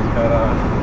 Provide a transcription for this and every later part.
cara.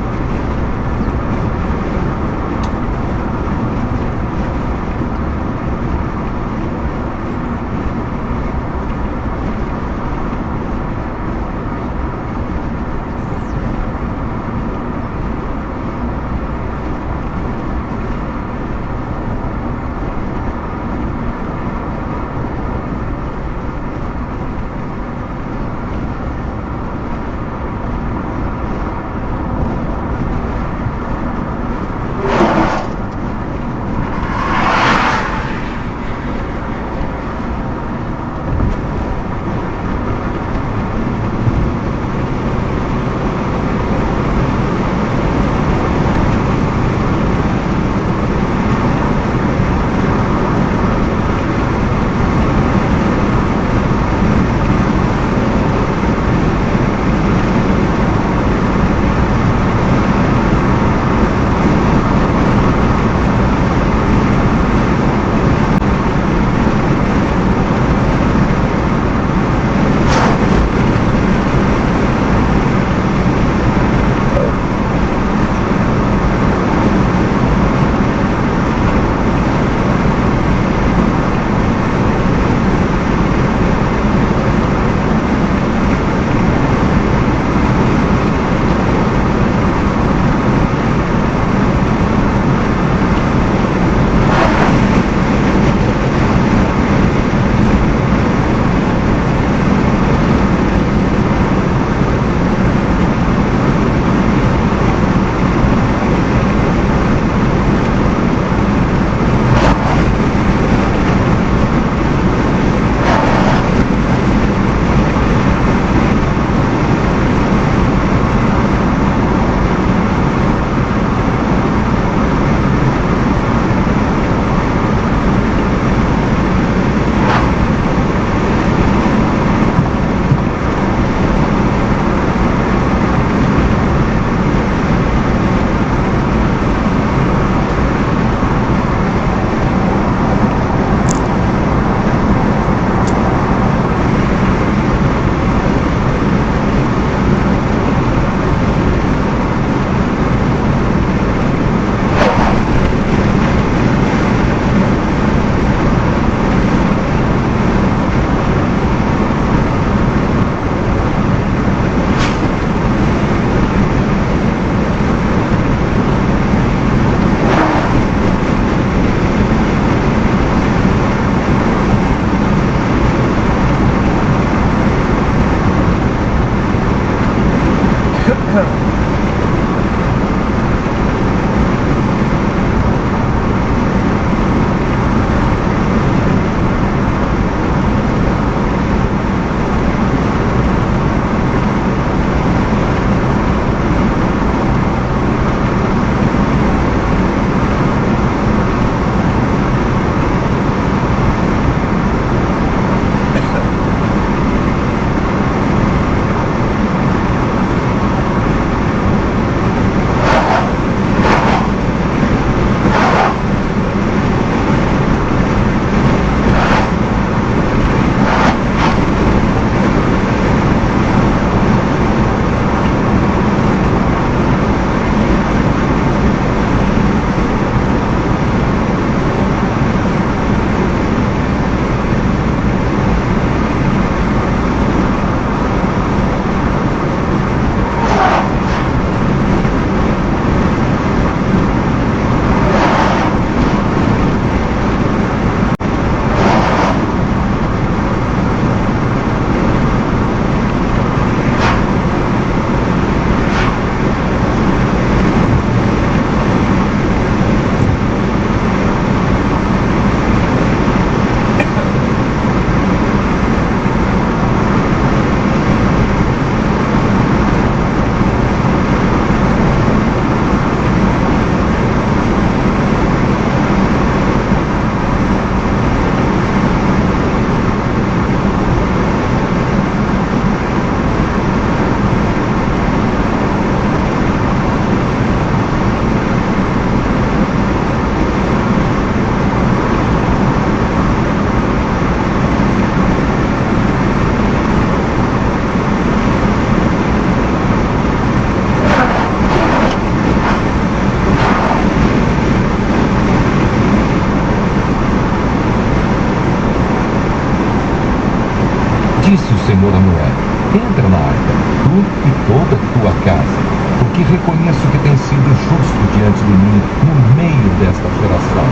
Senhor a Noé: entra na arca, tu e toda a tua casa, porque reconheço que tens sido justo diante de mim no meio desta geração.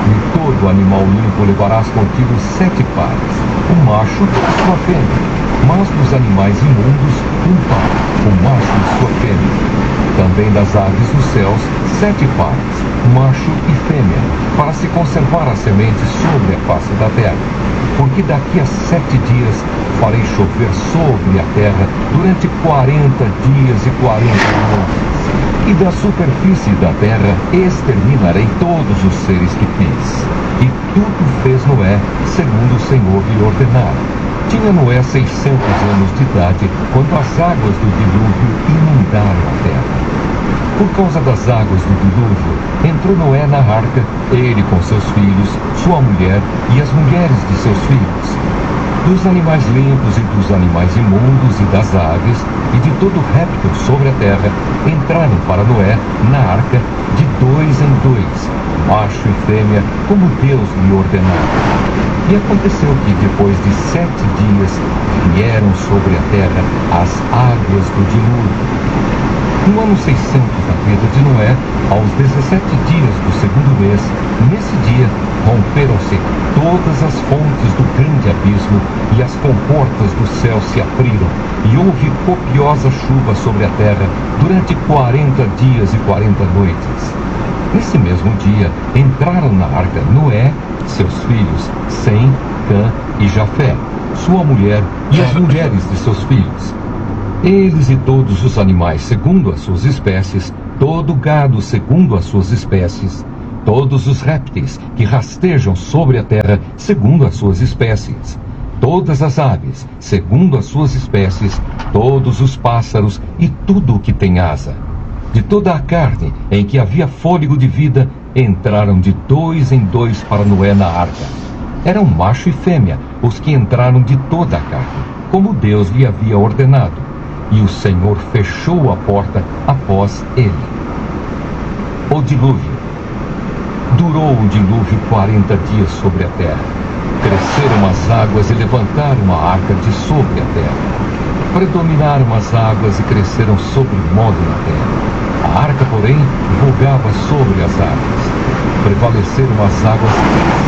E todo animal limpo levarás contigo 7 pares, o macho e sua fêmea, mas dos animais imundos, um par, o macho e sua fêmea. Também das aves dos céus, 7 pares, macho e fêmea, para se conservar a semente sobre a face da terra. Porque daqui a 7 dias farei chover sobre a terra durante 40 dias e 40 noites. E da superfície da terra exterminarei todos os seres que fiz. E tudo fez Noé, segundo o Senhor lhe ordenara. Tinha Noé 600 anos de idade, quando as águas do dilúvio inundaram a terra. Por causa das águas do dilúvio, entrou Noé na arca, ele com seus filhos, sua mulher e as mulheres de seus filhos. Dos animais limpos e dos animais imundos e das aves, e de todo réptil sobre a terra, entraram para Noé na arca de 2 em 2, macho e fêmea, como Deus lhe ordenara. E aconteceu que, depois de 7 dias, vieram sobre a terra as águas do dilúvio. No ano 600 da vida de Noé, aos 17 dias do segundo mês, nesse dia, romperam-se todas as fontes do grande abismo e as comportas do céu se abriram, e houve copiosa chuva sobre a terra durante 40 dias e 40 noites. Nesse mesmo dia, entraram na arca Noé, seus filhos, Sem, Cã e Jafé, sua mulher e as mulheres de seus filhos. Eles e todos os animais segundo as suas espécies, todo o gado segundo as suas espécies, todos os répteis que rastejam sobre a terra segundo as suas espécies, todas as aves segundo as suas espécies, todos os pássaros e tudo o que tem asa. De toda a carne em que havia fôlego de vida, entraram de 2 em 2 para Noé na arca. Eram macho e fêmea os que entraram de toda a carne, como Deus lhe havia ordenado. E o Senhor fechou a porta após ele. O dilúvio. Durou o dilúvio 40 dias sobre a terra. Cresceram as águas e levantaram a arca de sobre a terra. Predominaram as águas e cresceram sobremodo na terra. A arca, porém, vogava sobre as águas. Prevaleceram as águas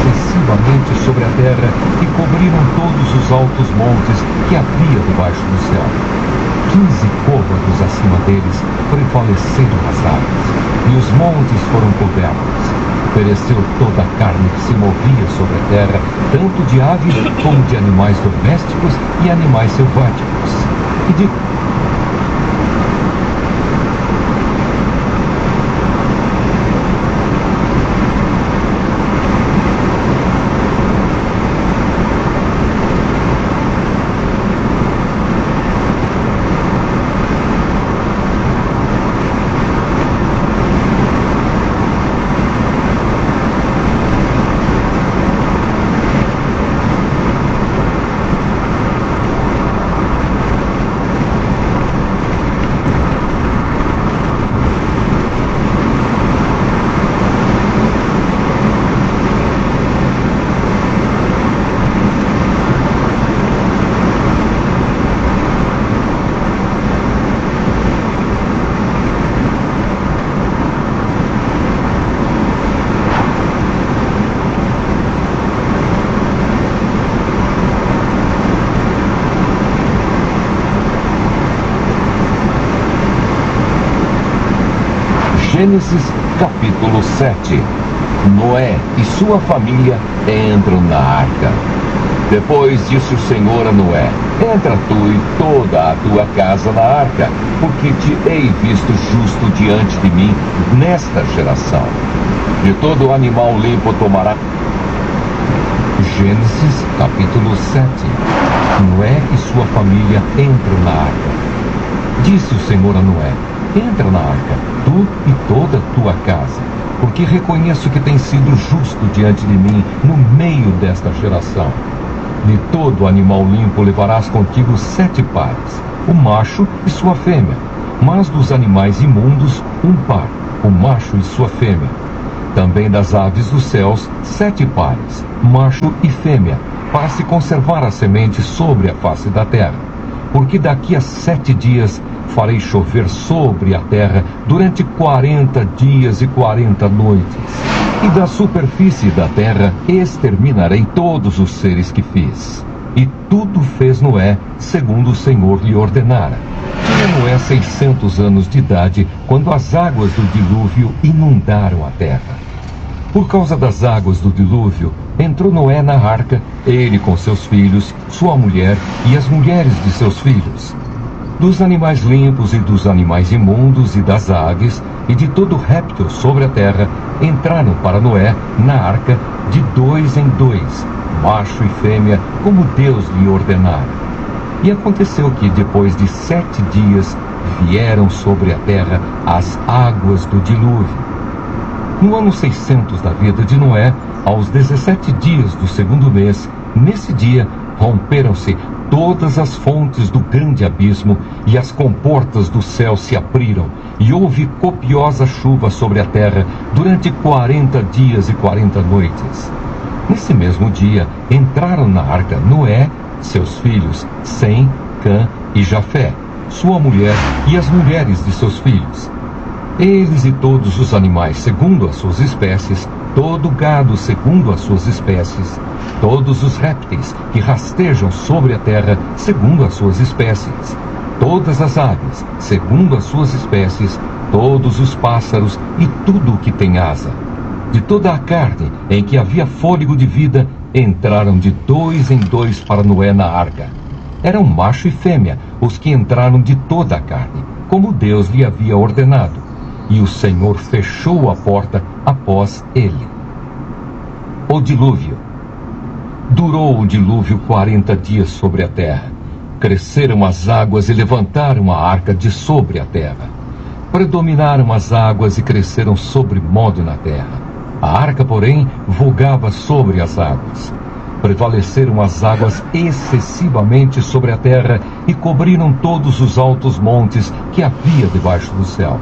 excessivamente sobre a terra e cobriram todos os altos montes que havia debaixo do céu. 15 côvados acima deles prevaleceram as águas, e os montes foram cobertos. Pereceu toda a carne que se movia sobre a terra, tanto de aves como de animais domésticos e animais selváticos. E de Gênesis capítulo 7. Noé e sua família entram na arca. Depois disse o Senhor a Noé: entra tu e toda a tua casa na arca, porque te hei visto justo diante de mim nesta geração. De todo animal limpo tomará. Gênesis capítulo 7. Noé e sua família entram na arca. Disse o Senhor a Noé: entra na arca, tu e toda a tua casa, porque reconheço que tens sido justo diante de mim no meio desta geração. De todo animal limpo levarás contigo 7 pares, o macho e sua fêmea, mas dos animais imundos, um par, o macho e sua fêmea. Também das aves dos céus, 7 pares, macho e fêmea, para se conservar a semente sobre a face da terra. Porque daqui a 7 dias farei chover sobre a terra durante 40 dias e 40 noites. E da superfície da terra exterminarei todos os seres que fiz. E tudo fez Noé, segundo o Senhor lhe ordenara. Tinha Noé 600 anos de idade, quando as águas do dilúvio inundaram a terra. Por causa das águas do dilúvio, entrou Noé na arca, ele com seus filhos, sua mulher e as mulheres de seus filhos. Dos animais limpos e dos animais imundos e das aves e de todo réptil sobre a terra, entraram para Noé na arca de 2 em 2, macho e fêmea, como Deus lhe ordenara. E aconteceu que depois de 7 dias vieram sobre a terra as águas do dilúvio. No ano 600 da vida de Noé, aos 17 dias do 2º mês, nesse dia, romperam-se todas as fontes do grande abismo e as comportas do céu se abriram, e houve copiosa chuva sobre a terra durante 40 dias e 40 noites. Nesse mesmo dia, entraram na arca Noé, seus filhos, Sem, Cã e Jafé, sua mulher e as mulheres de seus filhos. Eles e todos os animais segundo as suas espécies, todo o gado segundo as suas espécies, todos os répteis que rastejam sobre a terra segundo as suas espécies, todas as aves segundo as suas espécies, todos os pássaros e tudo o que tem asa. De toda a carne em que havia fôlego de vida, entraram de 2 em 2 para Noé na arca. Eram macho e fêmea os que entraram de toda a carne, como Deus lhe havia ordenado. E o Senhor fechou a porta após ele. O dilúvio. Durou o dilúvio 40 dias sobre a terra. Cresceram as águas e levantaram a arca de sobre a terra. Predominaram as águas e cresceram sobremodo na terra. A arca, porém, vogava sobre as águas. Prevaleceram as águas excessivamente sobre a terra e cobriram todos os altos montes que havia debaixo do céu.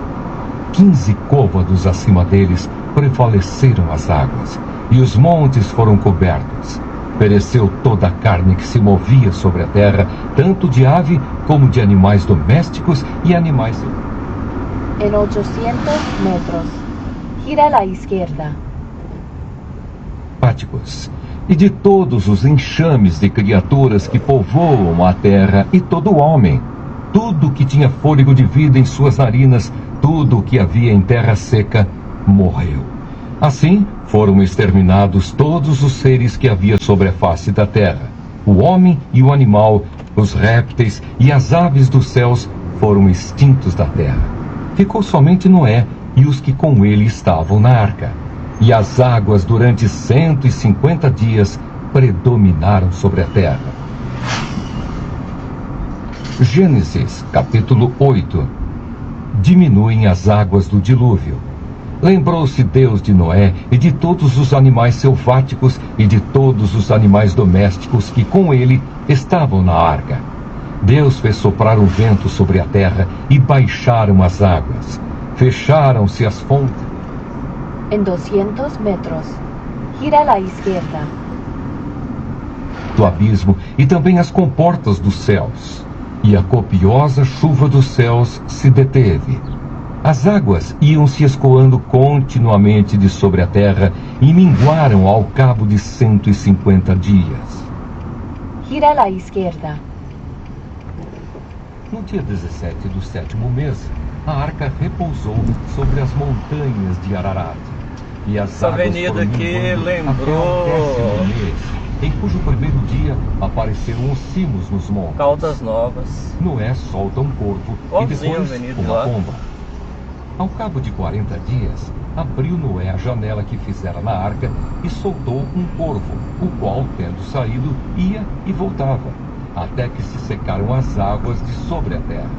15 côvados acima deles prevaleceram as águas, e os montes foram cobertos. Pereceu toda a carne que se movia sobre a terra, tanto de ave como de animais domésticos e animais... En 800 metros, gira a la izquierda. Práticos, e de todos os enxames de criaturas que povoam a terra, e todo homem, tudo que tinha fôlego de vida em suas narinas, tudo o que havia em terra seca, morreu. Assim foram exterminados todos os seres que havia sobre a face da terra. O homem e o animal, os répteis e as aves dos céus foram extintos da terra. Ficou somente Noé e os que com ele estavam na arca. E as águas durante 150 dias predominaram sobre a terra. Gênesis, capítulo 8. Diminuem as águas do dilúvio. Lembrou-se Deus de Noé e de todos os animais selváticos e de todos os animais domésticos que com ele estavam na arca. Deus fez soprar um vento sobre a terra e baixaram as águas. Fecharam-se as fontes. En 200 metros, gira a la izquierda. Do abismo e também as comportas dos céus. E a copiosa chuva dos céus se deteve. As águas iam se escoando continuamente de sobre a terra e minguaram ao cabo de 150 dias. Gira a la izquierda. No dia 17 do 7º mês, a arca repousou sobre as montanhas de Ararat. E as Essa águas avenida foram aqui minguando lembrou até o 10º mês, em cujo primeiro dia apareceram os cimos nos montes. Caldas Novas. Noé solta um corvo e Igualzinho depois a avenida uma lá. pomba. Ao cabo de 40 dias, abriu Noé a janela que fizera na arca e soltou um corvo, o qual, tendo saído, ia e voltava, até que se secaram as águas de sobre a terra.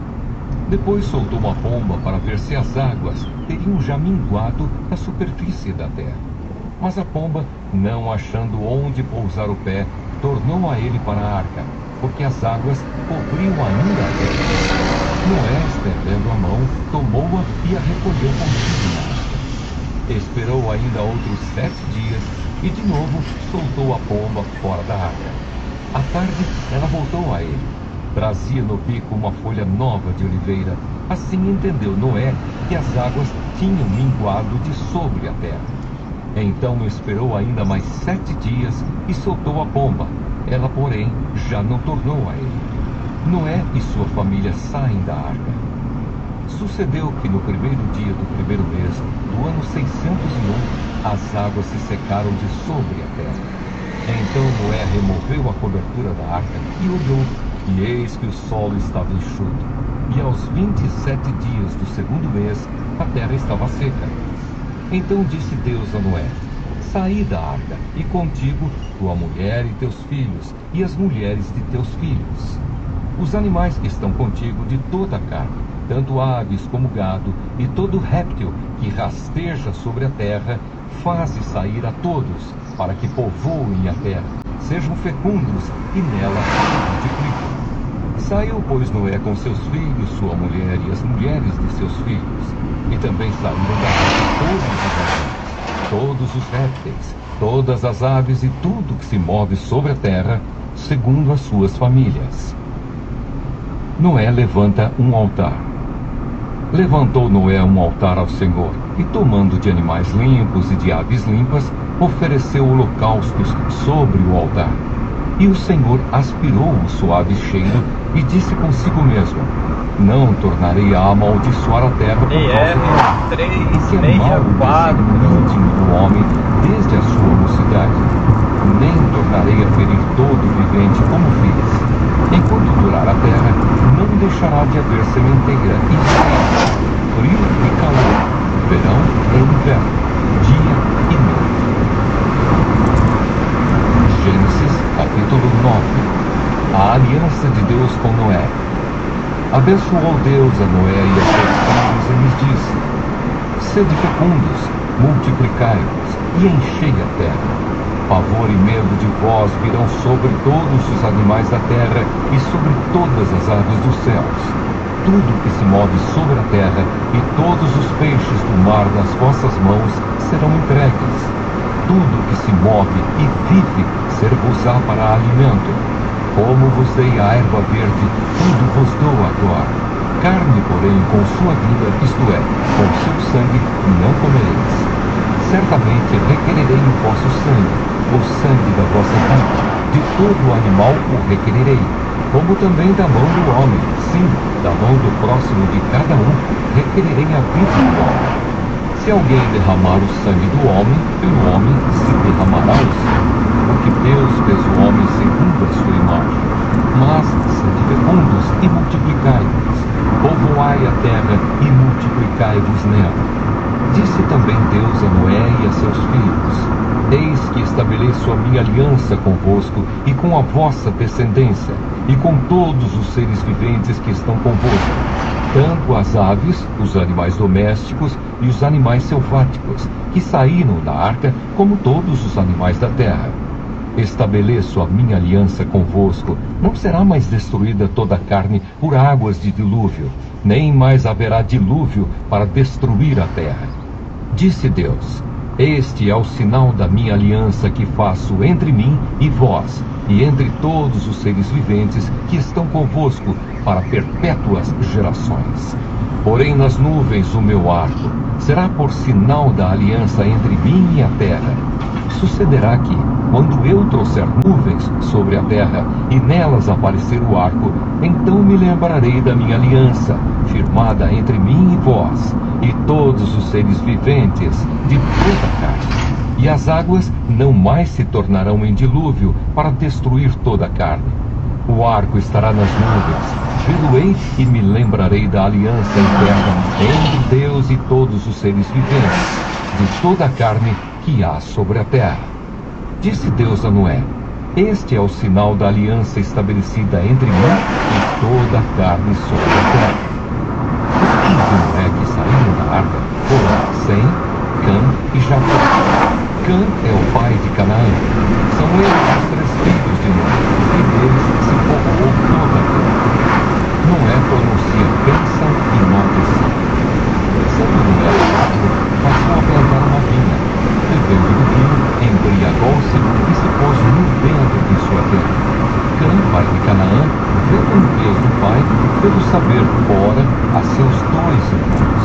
Depois soltou uma pomba para ver se as águas teriam já minguado a superfície da terra. Mas a pomba, não achando onde pousar o pé, tornou a ele para a arca, porque as águas cobriam ainda a terra. Noé, estendendo a mão, tomou-a e a recolheu consigo na arca. Esperou ainda outros 7 dias e de novo soltou a pomba fora da arca. À tarde, ela voltou a ele. Trazia no bico uma folha nova de oliveira. Assim entendeu Noé que as águas tinham minguado de sobre a terra. Então esperou ainda mais 7 dias e soltou a pomba. Ela, porém, já não tornou a ele. Noé e sua família saem da arca. Sucedeu que no primeiro dia do primeiro mês do ano 601, as águas se secaram de sobre a terra. Então Noé removeu a cobertura da arca e olhou, e eis que o solo estava enxuto. E aos 27 dias do segundo mês, a terra estava seca. Então disse Deus a Noé: saí da arca, e contigo tua mulher e teus filhos, e as mulheres de teus filhos. Os animais que estão contigo de toda a carne, tanto aves como gado, e todo réptil que rasteja sobre a terra, faze sair a todos, para que povoem a terra, sejam fecundos e nela se multipliquem. Saiu, pois, Noé com seus filhos, sua mulher e as mulheres de seus filhos, e também saíram da arca todos os répteis, todas as aves e tudo que se move sobre a terra, segundo as suas famílias. Noé levanta um altar. Levantou Noé um altar ao Senhor, e tomando de animais limpos e de aves limpas, ofereceu holocaustos sobre o altar. E o Senhor aspirou o suave cheiro e disse consigo mesmo: não tornarei a amaldiçoar a terra por causa dele, porque é mau o íntimo do homem desde a sua mocidade. Nem tornarei a ferir todo vivente como fiz. Enquanto durar a terra, não deixará de haver sementeira e seca, frio e calor, verão e inverno, dia e noite. Gênesis capítulo 9. A aliança de Deus com Noé. Abençoou Deus a Noé e a seus filhos e lhes disse: sede fecundos, multiplicai-vos e enchei a terra. Pavor e medo de vós virão sobre todos os animais da terra e sobre todas as aves dos céus. Tudo que se move sobre a terra e todos os peixes do mar nas vossas mãos serão entregues. Tudo que se move e vive ser-vos-á para alimento. Como vos dei a erva verde, tudo vos dou agora. Carne, porém, com sua vida, isto é, com seu sangue, não comereis. Certamente requererei o vosso sangue, o sangue da vossa vida, de todo o animal o requererei, como também da mão do homem, sim, da mão do próximo de cada um, requererei a vida do homem. Se alguém derramar o sangue do homem, pelo homem se derramará o sangue, porque Deus fez o homem segundo a sua imagem. Mas sede fecundos e multiplicai-vos, povoai a terra e multiplicai-vos nela. Disse também Deus a Noé e a seus filhos: eis que estabeleço a minha aliança convosco e com a vossa descendência, e com todos os seres viventes que estão convosco, tanto as aves, os animais domésticos e os animais selváticos, que saíram da arca, como todos os animais da terra. Estabeleço a minha aliança convosco, não será mais destruída toda a carne por águas de dilúvio, nem mais haverá dilúvio para destruir a terra. Disse Deus: este é o sinal da minha aliança que faço entre mim e vós, e entre todos os seres viventes que estão convosco, para perpétuas gerações. Porém nas nuvens o meu arco será por sinal da aliança entre mim e a terra. Sucederá que, quando eu trouxer nuvens sobre a terra e nelas aparecer o arco, então me lembrarei da minha aliança, firmada entre mim e vós, e todos os seres viventes de toda a carne. E as águas não mais se tornarão em dilúvio para destruir toda a carne. O arco estará nas nuvens, vê-lo-ei e me lembrarei da aliança eterna entre Deus e todos os seres viventes, de toda a carne que há sobre a terra. Disse Deus a Noé: este é o sinal da aliança estabelecida entre mim e toda a carne sobre a terra. Os filhos de Noé que saíram da arca foram Sem, Cã e Jafé. Cã é o pai de Canaã. São eles os 3 filhos de Noé, e deles se povoou toda a terra. Noé pronuncia bênção e maldição. Sendo Noé sábio, passou a plantar uma seus irmãos.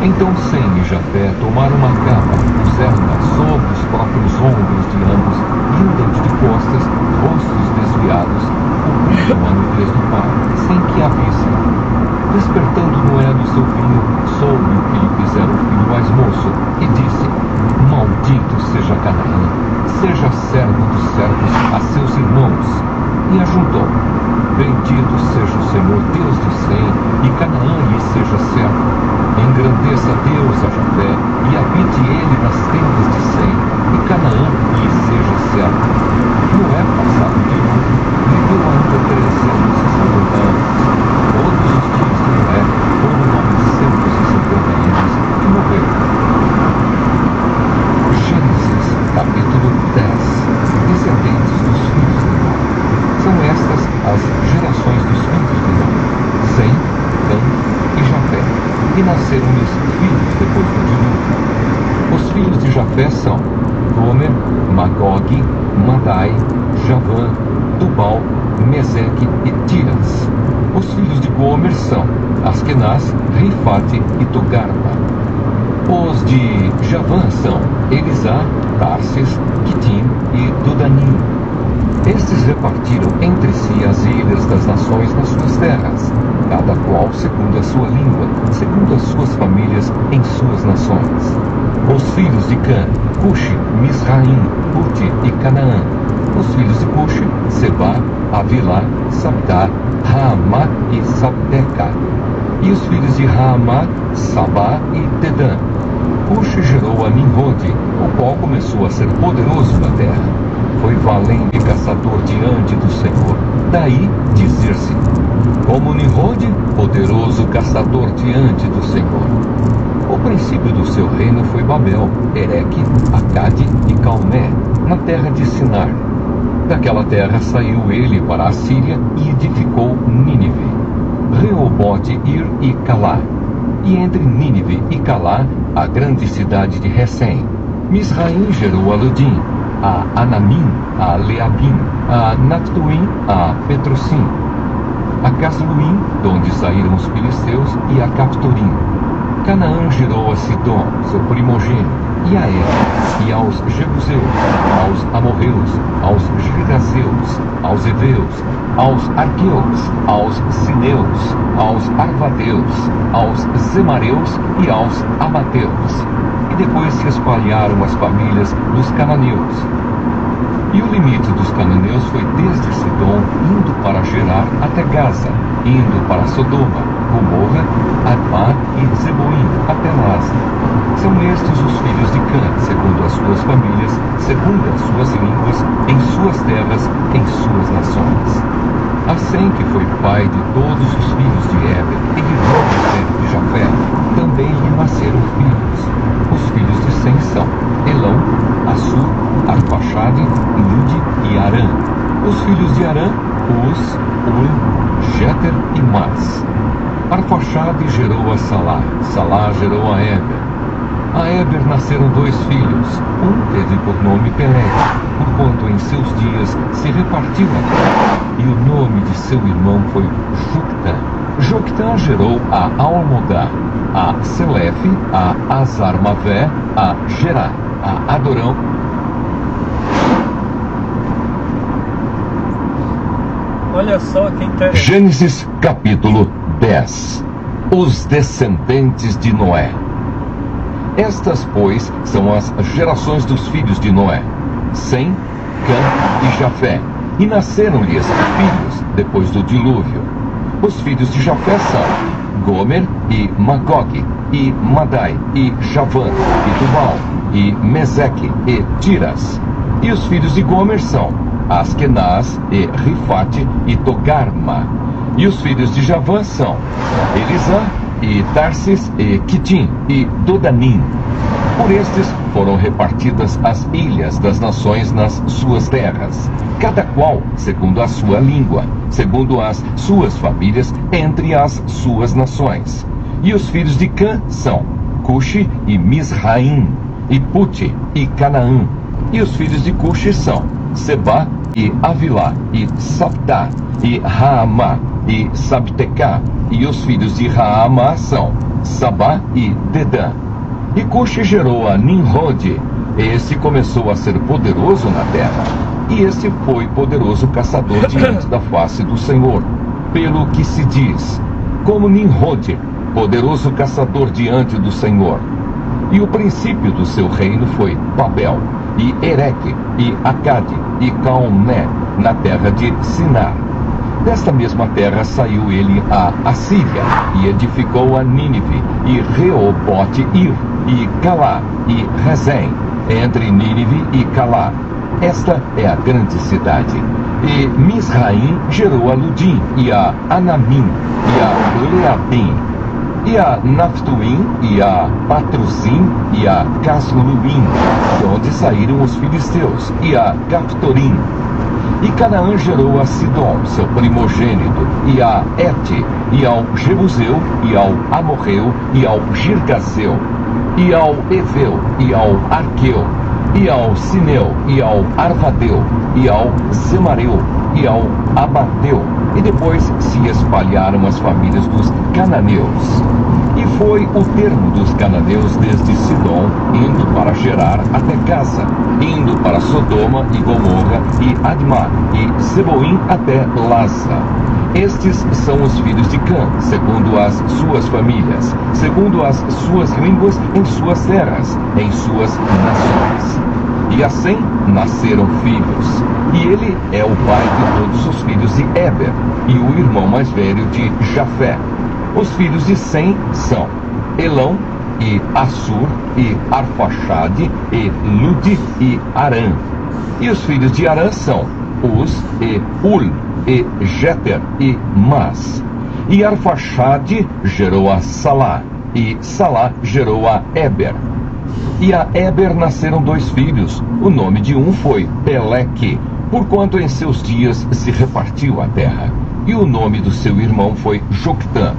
Então Sem e Jafé tomaram uma capa, puseram-na sobre os próprios ombros de ambos e, andando de costas, rostos desviados, cobriram a nudez do pai, sem que a vissem. Despertando Noé do seu vinho, soube o que lhe fizera o filho mais moço, e disse: Maldito seja Canaã, seja servo dos servos a seus irmãos. E ajuntou: Bendito seja o Senhor Deus de Sem, e Canaã lhe seja servo. Engrandeça Deus a Jafé, e habite ele nas tendas de Sem, e Canaã lhe seja servo. Noé, passado de novo, viveu ainda 350 anos. Todos os dias de Noé foram 950 anos e morreu. Gênesis, capítulo 10. Descendentes dos filhos de Noé. São estas as gerações dos filhos de Noé: Sem, Cã e Jafé. E nasceram-lhes filhos depois do dilúvio. Os filhos de Jafé são Gomer, Magog, Madai, Javã, Tubal, Meseque e Tiras. Os filhos de Gomer são Askenaz, Rifate e Togarma. Os de Javã são Elisá, Tarsis, Quitim e Dodanim. Estes repartiram entre si as ilhas das nações nas suas terras, cada qual segundo a sua língua, segundo as suas famílias em suas nações. Os filhos de Cã, Cuxi, Misraim, Puti e Canaã. Os filhos de Cuxi, Seba, Avilá, Sabtá, Raamá e Sabteca. E os filhos de Raamá, Sabá e Dedã. Cuxi gerou a Nimrode, o qual começou a ser poderoso na terra. Foi valente caçador diante do Senhor. Daí dizer-se: como Nimrode, poderoso caçador diante do Senhor. O princípio do seu reino foi Babel, Ereque, Acade e Calné, na terra de Sinar. Daquela terra saiu ele para a Síria e edificou Nínive, Reobote, Ir e Calá. E entre Nínive e Calá, a grande cidade de Recém. Misraim gerou a Ludim, a Anamim, a Leabim, a Naftuim, a Petrosim, a Casluim, de onde saíram os filisteus, e a Captorim. Canaã gerou a Sidom, seu primogênito, e a Ela, e aos Jebuseus, aos Amorreus, aos Girgazeus, aos Eveus, aos Arqueus, aos Sineus, aos Arvadeus, aos Zemareus e aos Amateus. E depois se espalharam as famílias dos cananeus. E o limite dos cananeus foi desde Sidom, indo para Gerar até Gaza, indo para Sodoma, Gomorra, Admá e Zeboim, até Laza. São estes os filhos de Cã, segundo as suas famílias, segundo as suas línguas, em suas terras, em suas nações. Assim que foi pai de todos os filhos de Éber e de todo o sério de Jafé, também lhe nasceram filhos. Os filhos de Sem são Elão, Assur, Arpaxade, Lude e Arã. Os filhos de Arã, Uz, Ul, Jeter e Mas. Arpaxade gerou a Salá, Salá gerou a Éber. A Éber nasceram 2 filhos. Um teve por nome Peleg, porquanto em seus dias se repartiu a terra, e o nome de seu irmão foi Joctã. Joctã gerou a Almodá, a Selefe, a Azarmavé, a Gerá, a Adorão. Olha só que interessante. Gênesis capítulo 10. Os descendentes de Noé. Estas, pois, são as gerações dos filhos de Noé: Sem, Cã e Jafé. E nasceram-lhes filhos depois do dilúvio. Os filhos de Jafé são Gomer e Magog, e Madai, e Javã, e Tubal, e Meseque, e Tiras. E os filhos de Gomer são Askenaz, e Rifate, e Togarma. E os filhos de Javã são Elisá, e Tarsis, e Quitim, e Dodanim. Por estes foram repartidas as ilhas das nações nas suas terras, cada qual segundo a sua língua, segundo as suas famílias, entre as suas nações. E os filhos de Cã são Cuxi e Misraim, e Puti e Canaã. E os filhos de Cuxi são Seba, e Avilá, e Sabtá, e Raamá, e Sabtecá, e os filhos de Raamá são Sabá e Dedã. E Cuxi gerou a Nimrode. Esse começou a ser poderoso na terra, e esse foi poderoso caçador diante da face do Senhor, pelo que se diz, como Nimrode, poderoso caçador diante do Senhor. E o princípio do seu reino foi Babel, e Ereque, e Acade, e Calné, na terra de Sinar. Desta mesma terra saiu ele a Assíria, e edificou a Nínive, e Reobote-ir, e Calá, e Rezém, entre Nínive e Calá. Esta é a grande cidade. E Misraim gerou a Ludim, e a Anamim, e a Leabim, e a Naftuim, e a Patruzim, e a Casluim, de onde saíram os filisteus, e a Captorim. E Canaã gerou a Sidom, seu primogênito, e a Ete, e ao Jebuseu, e ao Amorreu, e ao Girgaseu, e ao Eveu, e ao Arqueu, e ao Sineu, e ao Arvadeu, e ao Zemareu, e ao Abateu. E depois se espalharam as famílias dos cananeus. E foi o termo dos cananeus desde Sidom, indo para Gerar até Gaza, indo para Sodoma e Gomorra e Admá, e Seboim até Laza. Estes são os filhos de Cã, segundo as suas famílias, segundo as suas línguas, em suas terras, em suas nações. E assim nasceram filhos. E ele é o pai de todos os filhos de Éber, e o irmão mais velho de Jafé. Os filhos de Sem são Elão, e Assur, e Arfaxade, e Lude, e Arã. E os filhos de Arã são Uz, e Ul, e Jeter, e Mas. E Arfaxade gerou a Salá, e Salá gerou a Éber. E a Éber nasceram 2 filhos. O nome de um foi Peleque, porquanto em seus dias se repartiu a terra. E o nome do seu irmão foi Joctã.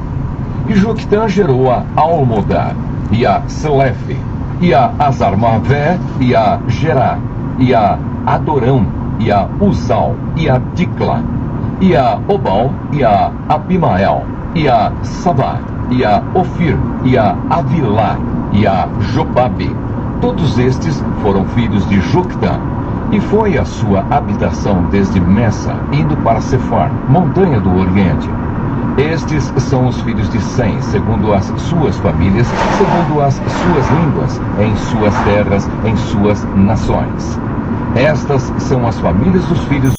E Joctã gerou a Almodá, e a Selefe, e a Azarmavé, e a Gerá, e a Adorão, e a Uzal, e a Dicla, e a Obal, e a Abimael, e a Sabá, e a Ofir, e a Avilá, e a Jobabe. Todos estes foram filhos de Joctã. E foi a sua habitação desde Messa, indo para Sefar, montanha do Oriente. Estes são os filhos de Sem, segundo as suas famílias, segundo as suas línguas, em suas terras, em suas nações. Estas são as famílias dos filhos